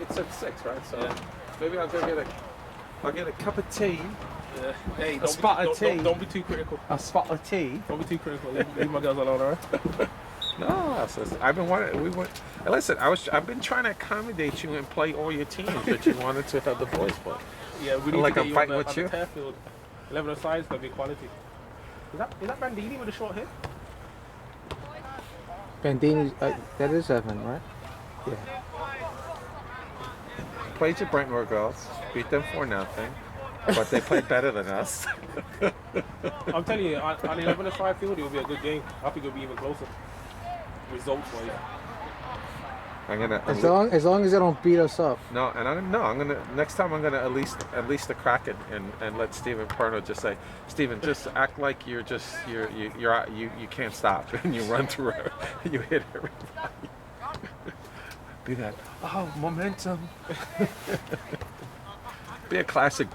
it's at 6, right? So maybe I'll go get a cup of tea. Hey, a spot of tea. Don't be too critical. A spot of tea. Don't be too critical. Leave my girls alone, alright? No, I've been wanting. Listen, I've been trying to accommodate you and play all your teams, but you wanted to have the boys play. Yeah, we need like to I'm get fighting you on with the you. turf field. 11 aside is gonna be quality. Is that Bandini with the short hair? Bandini, that is Evan, right? Yeah. Played your Brentwood girls, beat them 4-0, but they played better than us. I'm telling you, on 11 aside field, it will be a good game. I think it'll be even closer. Results wise. I'm gonna as long as they don't beat us up. No, and I'm gonna next time I'm gonna at least a crack it and let Stephen Perno just say, Stephen, just act like you can't stop and you run through her, you hit everybody. Be that momentum. Be a classic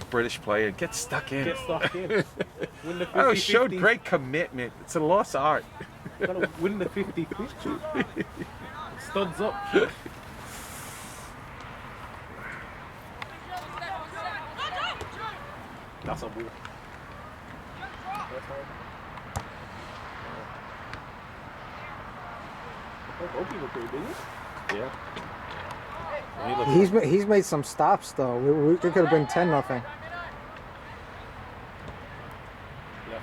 British player and get stuck in. Win the 50-50. Oh, showed great commitment. It's a lost art. Gotta win the 50-50. Studs up. That's a ball. Yeah. He's made some stops though. It could have been 10-0. Left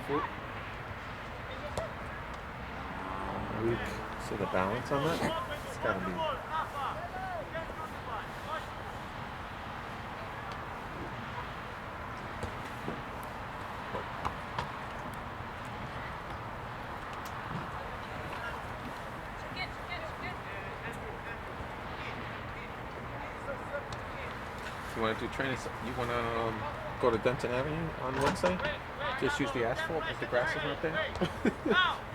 foot. Weak. See the balance on that? It's gotta be. You want to do training? You want to go to Denton Avenue on Wednesday? Just use the asphalt if the grass is not there.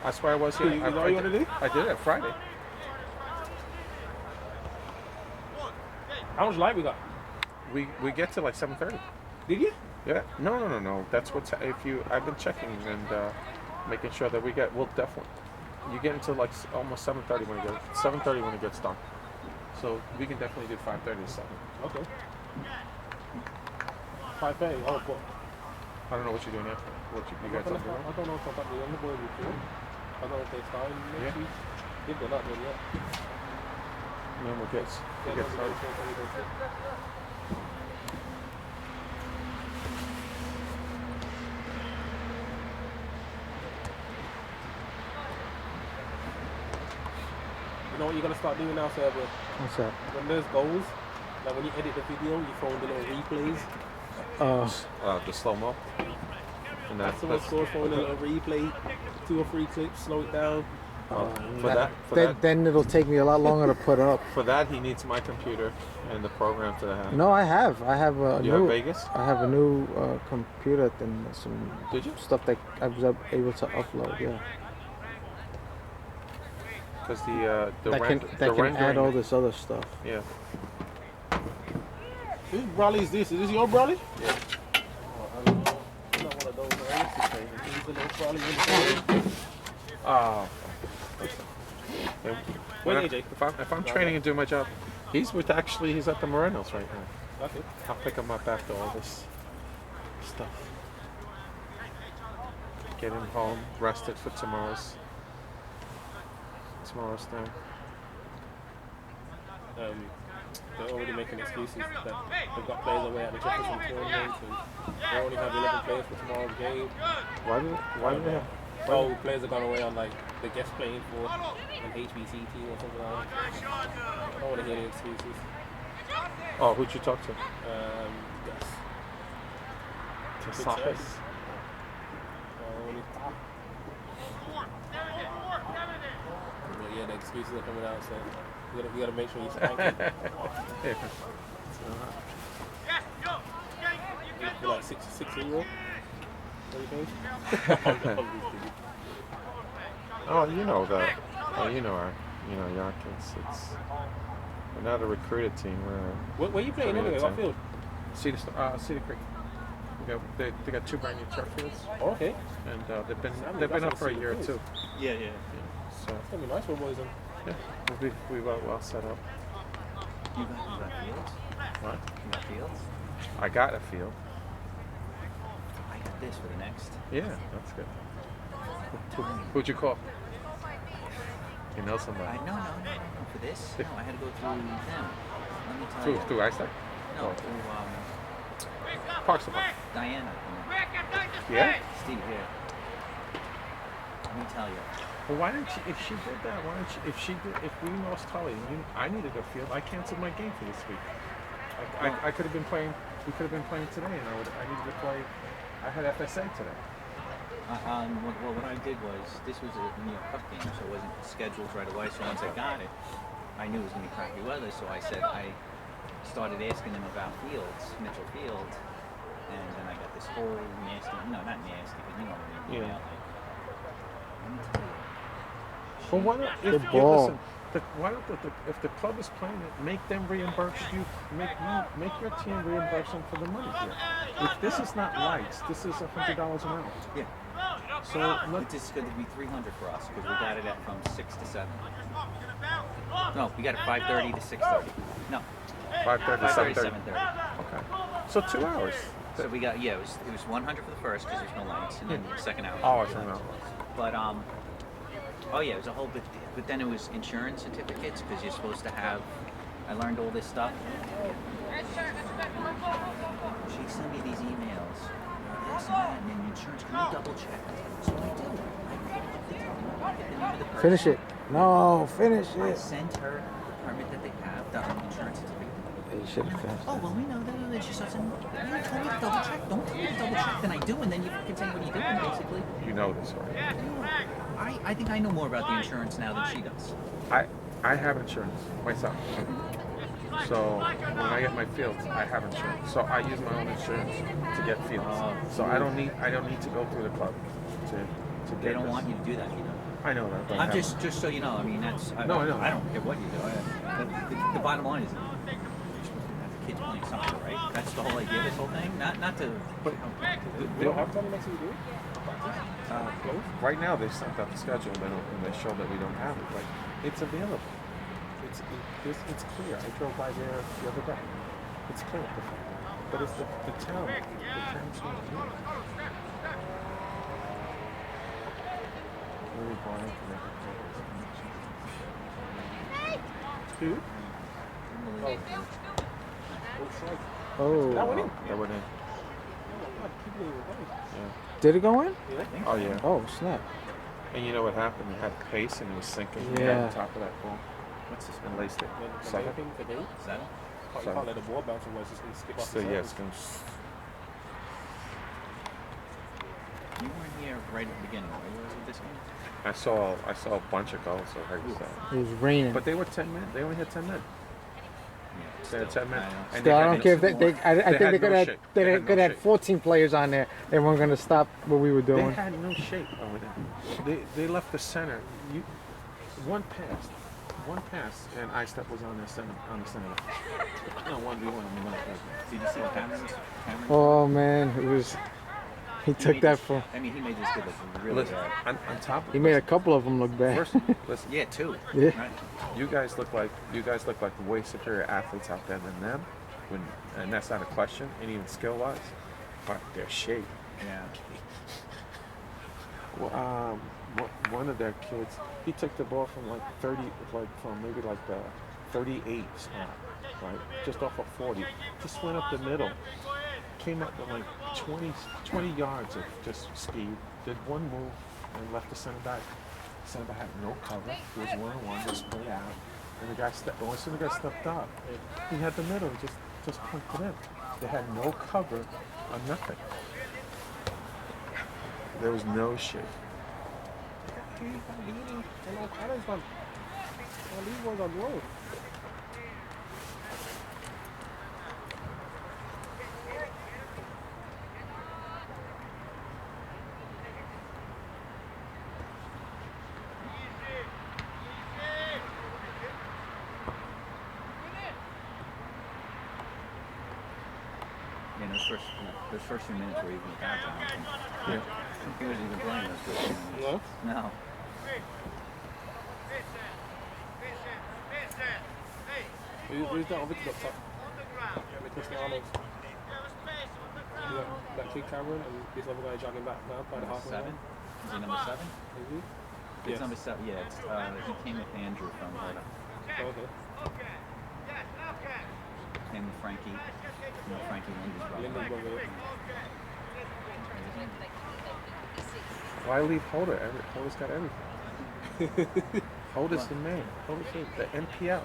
That's where I was here. You know what you want to do? I did it Friday. How much light we got? We get to like 7:30. Did you? Yeah. No. That's what's I've been checking and making sure that we'll definitely. You get into like almost 7:30 when it gets done. So we can definitely do 5:30 to 7. Okay. 5:30. Oh, what? I don't know what you're doing after. You guys up there? I don't know if I've got the younger boys before. I don't know if they started next week. If they're not done yet. No, we'll get started. You know what you're gonna start doing now, Cedar? What's that? When there's goals, like when you edit the video, you throw in the little replays. The slow-mo. And That's the one scores, throw in a little replay, 2 or 3 clips, slow it down. Then it'll take me a lot longer to put up. For that, he needs my computer and the program to have. No, I have a You new. have Vegas? I have a new computer and some Did you? stuff that I was able to upload. Yeah. Because the that can add all this other stuff. Yeah. Whose brolly is this? Is this your brolly? Yeah. Oh, I'm not one of those. He's a little brolly in the Oh. Where's AJ? If I'm training and doing my job, he's at the Morenos right now. Okay. I'll pick him up after all this stuff. Get him home, rested for tomorrow's thing. They're already making excuses that they've got players away at the Jefferson tournament and they only have 11 players for tomorrow's game. Why do they have? Oh, players are gone away on like the guest playing for an HBC team or something like that. I don't want to hear the excuses. Oh, who'd you talk to? Yes. To Sophis. But yeah, the excuses are coming out, so you gotta make sure you stank it. You're like 6-year-old. Oh, you know that. Oh, you know Yonkins. We're not a recruited team. Where are you playing anyway? What field? Cedar Creek. They got 2 brand new turf fields. Oh, okay. And they've been up for a year or 2. Yeah. So It's gonna be nice for boys then. yeah, we'll be well set up. You got fields? What? You got fields? I got a field. I got this for the next. Yeah, that's good. Who'd you call? You know somebody? No. For this? No, I had to go through them. Let me tell you. Through ISTEP? No, through Parks and Rec. Diana. Yeah? Steve here. Let me tell you. Well, why didn't she? If she did that, why didn't she? If we lost Tully, I needed a field. I canceled my game for this week. I could have been playing. We could have been playing today, and I needed to play. I had FSA today. Well, what I did was, this was a New York Cup game, so it wasn't scheduled right away. So once I got it, I knew it was going to be crappy weather. So I said, I started asking them about fields, Mitchell Field, and then I got this whole nasty, no, not nasty, but you know what I mean. Yeah. Let me tell you. Well, why not? If The you ball. listen, why don't if the club is playing it, make them reimburse you. Make your team reimburse them for the money here. If this is not lights, this is $100 an hour. Yeah. So This is going to be $300 for us because we got it at from 6 to 7. No, we got it 5:30 to 6:30. No, 5:30 to 5:30 to 7:30. 7:30. Okay. So 2 hours. So we got it was 100 for the first because there's no lights, and then the second hour. Oh, was it's lights. an hour. But oh yeah, it was a whole bit. But then it was insurance certificates because you're supposed to have. I learned all this stuff. She sent me these emails. This and that, and then insurance. Can you double check? So I do. I get the name of the person. Finish it. No, finish I it. sent her the permit that they have, the insurance certificate. You should have finished. Oh, well, we know that. And she says, you told me to double check. Don't tell me to double check. Then I do, and then you can say, what are you doing, basically? You know this already. I think I know more about the insurance now than she does. I have insurance myself. So when I get my fields, I have insurance. So I use my own insurance to get fields. So I don't need to go through the club to get. They don't this. want you to do that, you know. I know that. But I'm just so you know. I mean, that's. No, I know. I don't care what you do. The bottom line is, you're supposed to have the kids playing soccer, right? That's the whole idea. This whole thing, not to. But We don't have time next week, do we? right now they sent out the schedule and they show that we don't have it. But it's available. It's clear. I drove by there the other day. It's clear. But it's the town. The town's not here. Really blind to make it. Who? Oh. That went in. That went in. Oh, keep it in your body. Yeah. Did it go in? Yeah. Oh yeah. Oh, snap. And you know what happened? It had pace and it was sinking Yeah. on top of that ball. What's this And one? laced it. The Seven. main thing today, Seven? you can't let the ball bounce away, it's just going to skip off So the yeah, it's surface. gonna. You weren't here right at the beginning, right? Where was it this game? I saw a bunch of goals. So I heard that. It was raining. But they were 10 men. They only had 10 men. Yeah. They had 10 men. I know. And Still, I had don't no- care if I think had they could no have shape. they They had could no have shape. 14 players on there. They weren't going to stop what we were They doing. had no shape over there. They left the center. One pass, and ISTEP was on the center. No, 1v1. Did you see what Cameron? Oh man, it was. He took that for. I mean, he made this kid look really Listen, bad. on top of He made a couple of them look bad. First, listen, Yeah, two. Yeah. Right. you guys look like way superior athletes out there than them. And that's not a question, and even skill-wise, but their shape. Yeah. Well, one of their kids, he took the ball from from maybe the 38 spot, right, just off of 40, just went up the middle, came up to 20 yards of just speed, did one move, and left the center back. The center back had no cover. He was one-on-one, just split out, and the guy as soon as the guy stepped up, he had the middle, just pointed in. They had no cover or nothing. There was no shape. These ones on the road. Yeah, those first few minutes were even without Jonathan. Yeah. He wasn't even playing those first few minutes. No? No. Who's that over to the top? Mr. Arnold. That kid Cameron and this other guy jogging back now by the halfway line. 7? Is he number 7? Mm-hmm. It's Yes. number 7. Yeah, it's, he came with Andrew from Hoda. Oh, okay. Came with Frankie. Frankie Linden's brother. Linden's brother. Why leave Holder? Holder's got everything. Holder's the man. Holder's the NPL.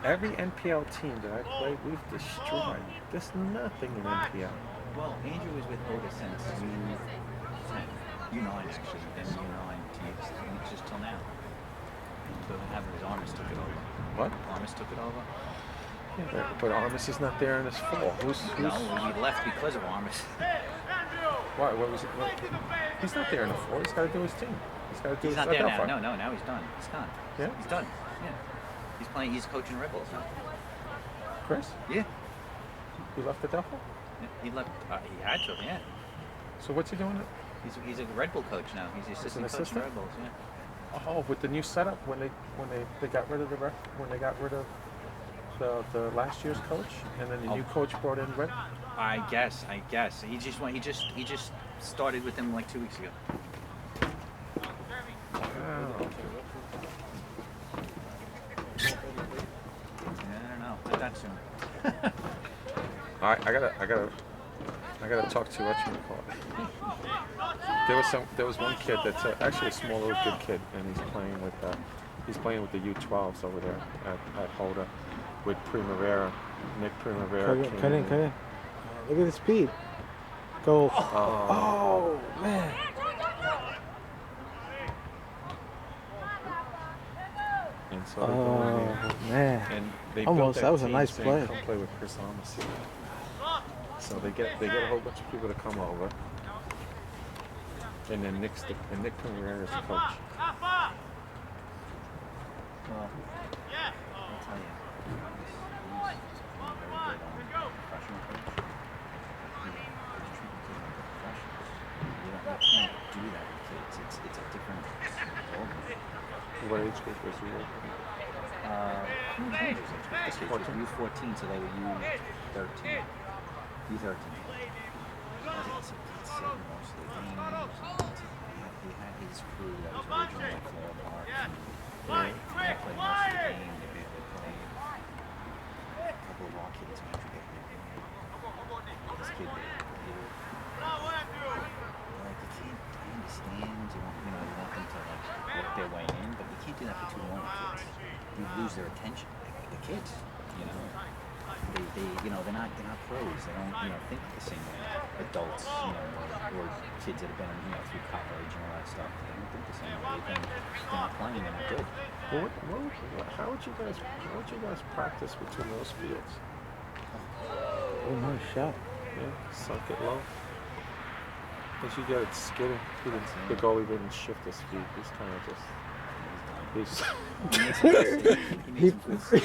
Every NPL team that I played, we've destroyed. There's nothing in NPL. Well, Andrew was with Hoda since U9 actually, then U9 to just till now. So what happened was Armis took it over. What? Armis took it over? Yeah, but Armis is not there in this fall. Who's No, we left because of Armis. Why? What was it? He's not there in the fall. He's got to do his team. He's got to do He's his not there now. Adelphi. No, now he's done. He's done. Yeah? He's done. Yeah. He's playing, he's coaching Red Bulls now. Chris? Yeah. He left Adelphi? He left, he had to, yeah. So what's he doing? He's a Red Bull coach now. He's the assistant coach of Red Bulls, yeah. Oh, with the new setup when they got rid of when they got rid of the last year's coach and then the new coach brought in Red. I guess. He just started with them like 2 weeks ago. Wow. I don't know. Not that soon. I gotta talk to what you call it. There was one kid that's actually a small little good kid, and he's playing with the U12s over there at Holder with Primavera, Nick Primavera. Cut in. Look at the speed. Go. Oh man. And so Oh man. and they Almost. built That was a team nice saying, play. Come play with Chris Thomas. So they get a whole bunch of people to come over, and then Nick Primavera is the coach. Well, I'll tell you. He's a very good professional coach. He's treating kids like professionals. You can't do that with kids. It's a different ballgame. What age group was he with? This was U14, so they were U13. U13. It's most of the games. He had his crew that was originally at Florida Park. They played most of the game. They played a couple of our kids. This kid did. Like the kid, I understand. You want them to work their way in, but you can't do that for too long with kids. You lose their attention. The kids, they're not pros. They don't, think the same way. Adults, or kids that have been, through college and all that stuff. They don't think the same way. They're not playing. They're not good. Well, how would you guys practice between those fields? Oh, nice shot. Yeah, sunk it low. As you get it skidding, the goalie didn't shift his feet. He's kind of just.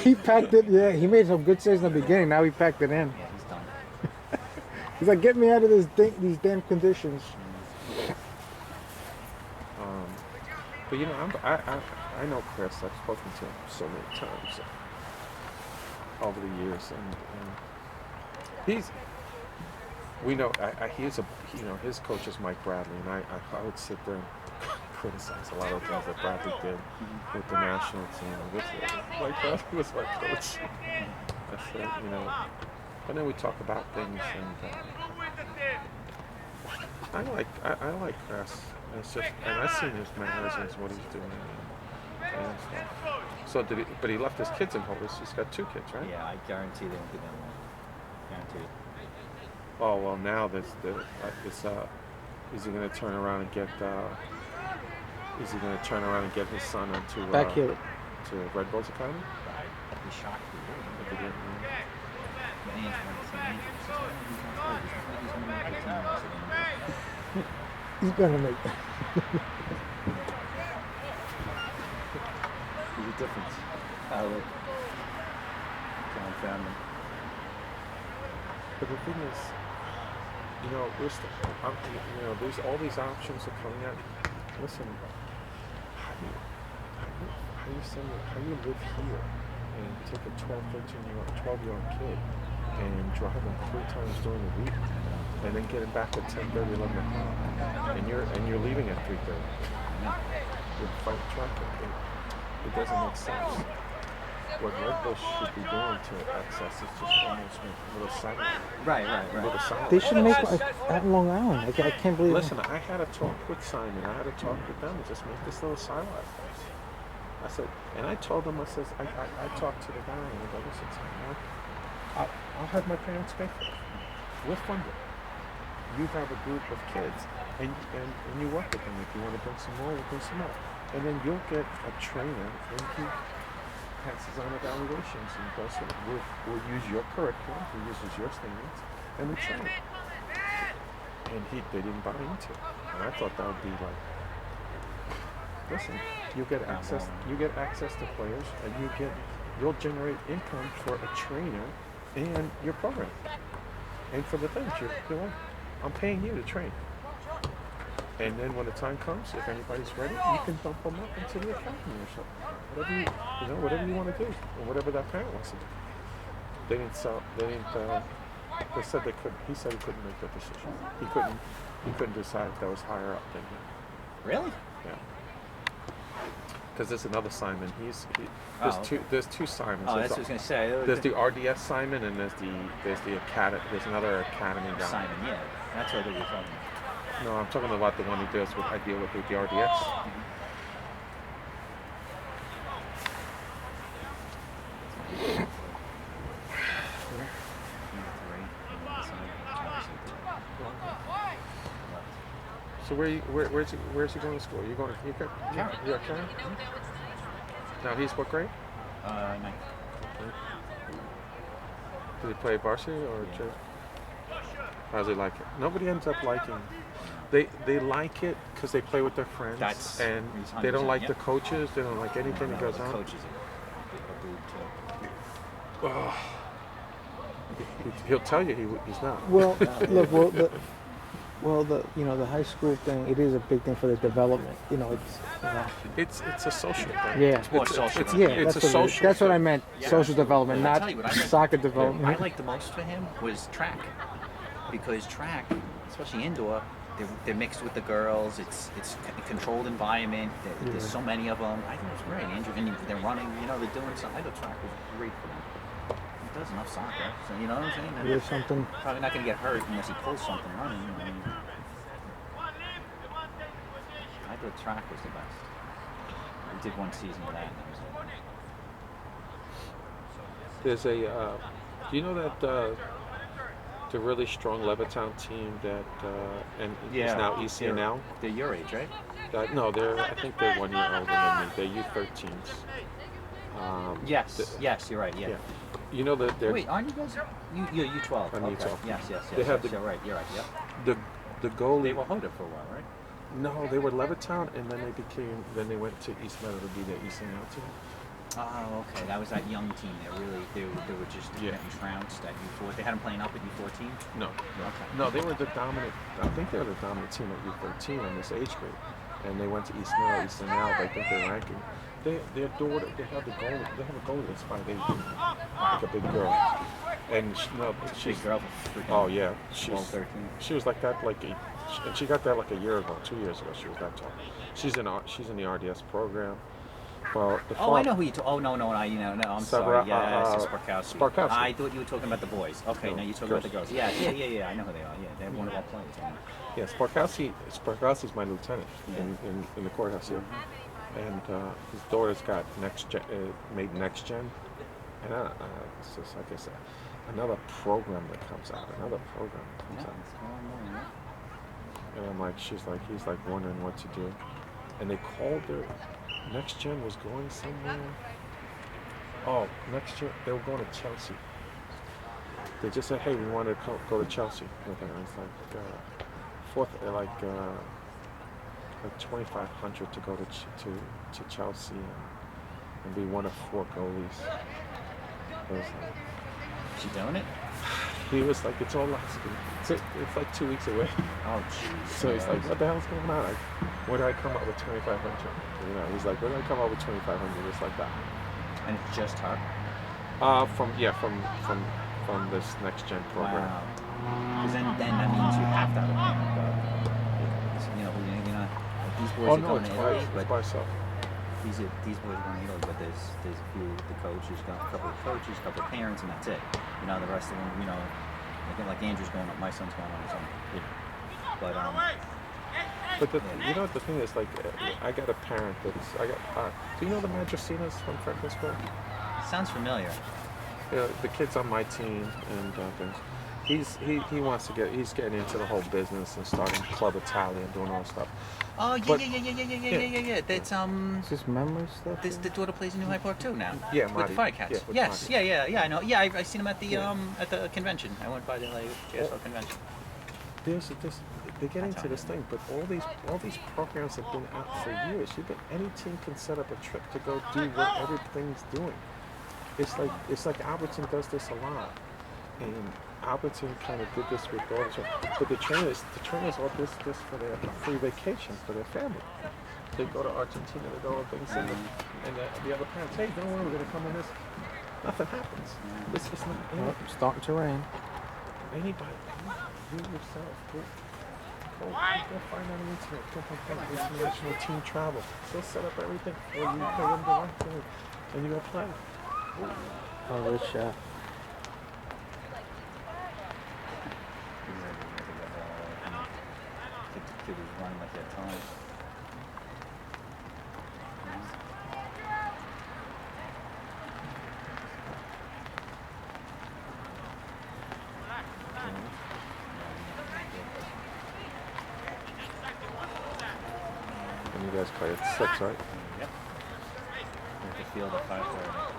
He packed it. Yeah, he made some good saves in the beginning. Now he packed it in. Yeah, he's done. He's like, get me out of these damn conditions. But I know Chris. I've spoken to him so many times over the years, and his coach is Mike Bradley, and I would sit there and criticize a lot of things that Bradley did with the national team. Mike Bradley was my coach. I said, and then we talk about things, and I like Chris. It's just, and I've seen his mannerisms, what he's doing, and stuff. So but he left his kids in Holders. He's got 2 kids, right? Yeah, I guarantee they won't give them one. Guaranteed. Oh well, now is he going to turn around and get? Is he going to turn around and get his son into Back here. to Red Bulls Academy? He's shocked. If he didn't, He's gonna make. There's a difference. John family. But the thing is, there's all these options are coming out. Listen, how you live here, and take a 12-year-old kid and drive him 3 times during the week, and then get him back at 10:30, 11 o'clock, and you're leaving at 3:30. With fight traffic, it doesn't make sense. What Red Bull should be doing to access is just almost make a little satellite. Right. Little satellite. They should make like at Long Island. I can't believe. Listen, I had a talk with Simon. I had a talk with them and just make this little satellite place. I said, and I told them, I talked to the guy and I go, listen, Simon, I'll have my parents pay for it. We'll fund it. You have a group of kids and you work with them. If you want to bring some more, we'll bring some more. And then you'll get a trainer and he passes on evaluations and goes through it. We'll use your curriculum, he uses your standards, and we train it. And they didn't buy into it. And I thought that would be like, listen, you get access to players, and you'll generate income for a trainer and your program. And for the things you're like, I'm paying you to train. And then when the time comes, if anybody's ready, you can bump them up into the academy or something. Whatever you want to do, or whatever that parent wants to do. They said they couldn't. He said he couldn't make that decision. He couldn't decide if that was higher up than him. Really? Yeah. Because there's another Simon. There's two Simons. Oh, that's what I was gonna say. There's the RDS Simon, and there's the academy. There's another academy guy. Simon, yeah. That's what we were talking about. No, I'm talking about the one who deals with the RDS. So where's he going to school? You're at Karen? Now he's what grade? 9th. Did he play varsity or church? How does he like it? Nobody ends up liking. They like it because they play with their friends, and they don't like the coaches. They don't like anything that goes on. Coaches Oh. He'll tell you he's not. Well, look, the high school thing, it is a big thing for the development. It's a social thing. Yeah. It's more social. It's a social. That's what I meant. Social development, I'll not tell you what I liked. soccer development. I liked the most for him was track, because track, especially indoor, they're mixed with the girls. It's a controlled environment. There's so many of them. I think it's great. Andrew, and they're running. They're doing something. I thought track was great for them. He does enough soccer, so you know what I'm saying. There's something. Probably not going to get hurt unless he pulls something running. I thought track was the best. We did one season of that. And that was it. There's a. Do you know that the really strong Levittown team that is now ECNL? They're your age, right? No, I think they're 1 year older than me. They're U13s. Yes, you're right. Yeah. You know that they're. Wait, aren't you guys? You're U12. I'm okay. U12. Yes. They have you're right. Yep. The goalie. They were Hoda for a while, right? No, they were Levittown, and then they went to East Meadow to be the ECNL team. Oh, okay. That was that young team. They were just getting trounced at U4. They had them playing up at U14. No. Okay. No, they were the dominant. I think they were the dominant team at U13 in this age group, and they went to East Meadow, ECNL. I think they're ranking. Their daughter. They have a goalie that's 5'8", like a big girl, and she's Big girl. Oh yeah, 12, 13. She was like that and she got that like a year ago, 2 years ago. She was that tall. She's in the RDS program. Well, I know who you. Oh no, I'm sorry. Yeah, it's Sparkowski. I thought you were talking about the boys. Okay, now you're talking about the girls. Yeah. I know who they are. Yeah, they're one of our players. Yeah, Sparkowski's my lieutenant in the courthouse here, and his daughter's got made next gen, and it's just like I said, another program that comes out. And I'm like, he's like wondering what to do, and they called her. Next gen was going somewhere. Oh, next year they were going to Chelsea. They just said, "Hey, we want to go to Chelsea." And it's like $2,500 to go to Chelsea and be one of 4 goalies. It was like, She doing it? he was like, "It's all last week. It's like 2 weeks away." Oh, jeez. So he's like, "What the hell's going on? Like, where do I come up with $2,500?" He's like, "Where do I come up with $2,500 just like that?" And it's just her? From this next gen program. Wow. Because then that means you have to have a parent, but you know, like these boys Oh are no, going it's to by, Italy, it's but by itself. these boys are going to Italy, but there's a few of the coaches, got a couple of coaches, a couple of parents, and that's it. You know, the rest of them, you know, I think like Andrew's going up, my son's going on his own. But But you know what the thing is, like, I got a parent do you know the Madricinas from Franklin School? sounds familiar. The kid's on my team, and he wants to he's getting into the whole business and starting Club Italia and doing all that stuff. Oh yeah, But- yeah. That's Is this memory stuff? the daughter plays in New Hyde Park too now. Yeah, with the Marty. Firecats. Yeah, with Yes, Marty. yeah. I know. Yeah, I seen him at the Yeah. at the convention. I went by the like JSL convention. They get into this thing, but all these programs have been out for years. Any team can set up a trip to go do what everything's doing. It's like Albertson does this a lot, and Albertson kind of did this with daughters. But the trainers all this for their free vacation for their family. They go to Argentina, they go to things, and the other parents, hey, don't worry, we're gonna come on this. Nothing happens. It's not. Oh, starting to rain. Anybody, you yourself, go find on the internet, international team travel. They'll set up everything, or you pay them directly, and you go play. Oh, this shot. Kid was running like that time. And you guys play at 6, right? Yep. At the field at 5:30.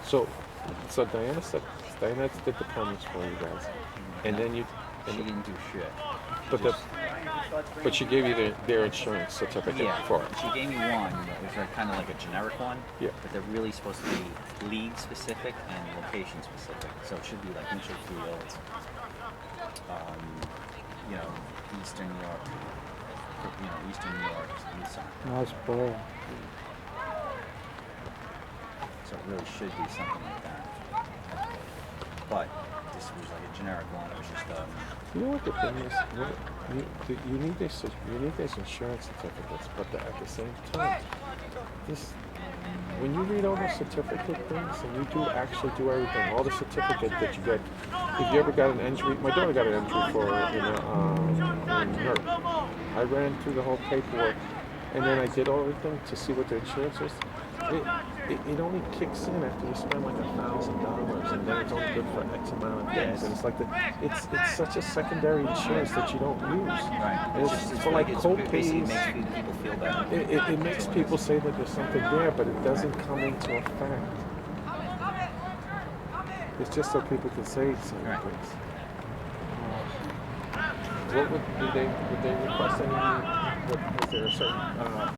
So Diana did the permits for you guys, and then She didn't do shit. but she gave you their insurance certificate Yeah, for it. she gave me one that was kind of like a generic one. Yeah. But they're really supposed to be league specific and location specific. So it should be like Mitchell Fields, you know, Eastern New York, Eastern New York, Eastern. Nice ball. So it really should be something like that. But this was like a generic one. It was just You know what the thing is? You need these insurance certificates, but at the same time, when you read all the certificate things and you actually do everything, all the certificate that you get, if you ever got an entry, my daughter got an entry for NERD. I ran through the whole paperwork, and then I did everything to see what the insurance was. It only kicks in after you spend like $1,000, and then it's only good for X amount of things. And it's like it's such a secondary insurance that you don't use. right. And it's for like basically co-pays. makes people feel better. It makes people say that there's something there, but it doesn't come into effect. It's just so people can say certain Right. things. What would they request any? Was there a certain